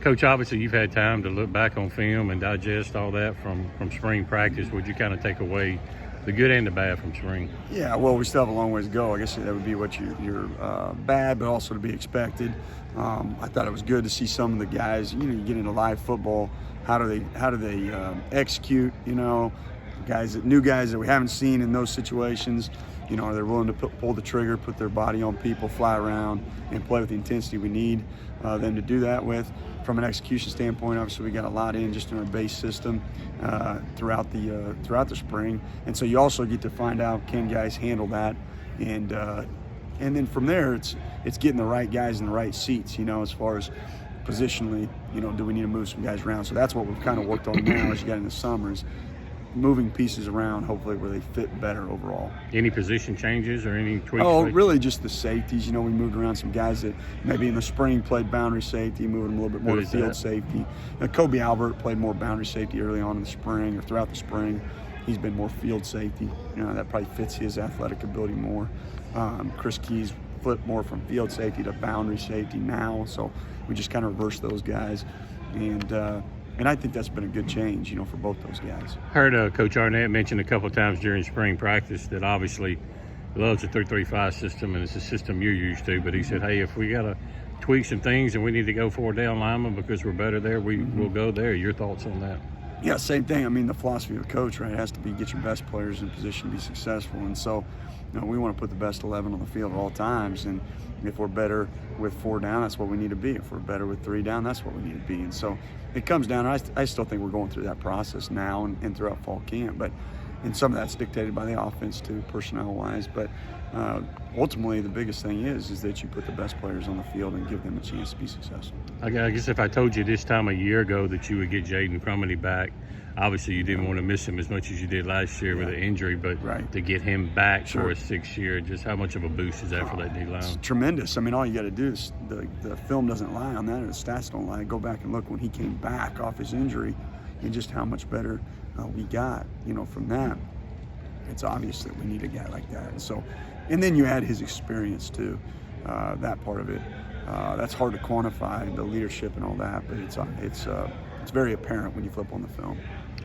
Coach, obviously you've had time to look back on film and digest all that from spring practice. Would you kind of take away the good and the bad from spring? Yeah, well, we still have a long ways to go. I guess that would be what you're bad, but also to be expected. I thought it was good to see some of the guys. You get into live football. How do they execute? New guys that we haven't seen in those situations. Are they willing to pull the trigger, put their body on people, fly around, and play with the intensity we need them to do that with. From an execution standpoint, obviously we got a lot in just in our base system throughout the spring, and so you also get to find out, can guys handle that, and then from there it's getting the right guys in the right seats. As far as positionally, do we need to move some guys around? So that's what we've kind of worked on now as you got in the summers. Moving pieces around, hopefully where they fit better overall. Any position changes or any tweaks? Oh, really just the safeties. We moved around some guys that maybe in the spring played boundary safety, moving them a little bit more to field safety. Kobe Albert played more boundary safety early on in the spring or throughout the spring. He's been more field safety. That probably fits his athletic ability more. Chris Keys flipped more from field safety to boundary safety now. So we just kind of reversed those guys. And I think that's been a good change, for both those guys. Heard Coach Arnett mention a couple of times during spring practice that obviously he loves the 3-3-5 system, and it's a system you're used to. But he said, hey, if we got to tweak some things and we need to go 4 down linemen because we're better there, we'll go there. Your thoughts on that? Yeah, same thing. I mean, the philosophy of the coach, right, has to be get your best players in position to be successful. And so, we want to put the best 11 on the field at all times. And if we're better with 4 down, that's what we need to be. If we're better with 3 down, that's what we need to be. And so it comes down, I still think we're going through that process now and throughout fall camp. And some of that's dictated by the offense too, personnel-wise. But ultimately, the biggest thing is that you put the best players on the field and give them a chance to be successful. I guess if I told you this time a year ago that you would get Jaden Crumedy back, obviously you didn't want to miss him as much as you did last year with the injury, but to get him back for a 6th year, just how much of a boost is that for that D-line? It's tremendous. I mean, all you got to do is the film doesn't lie on that, or the stats don't lie. Go back and look when he came back off his injury and just how much better we got, from that. It's obvious that we need a guy like that. And then you add his experience too, that part of it. That's hard to quantify, the leadership and all that, but it's very apparent when you flip on the film.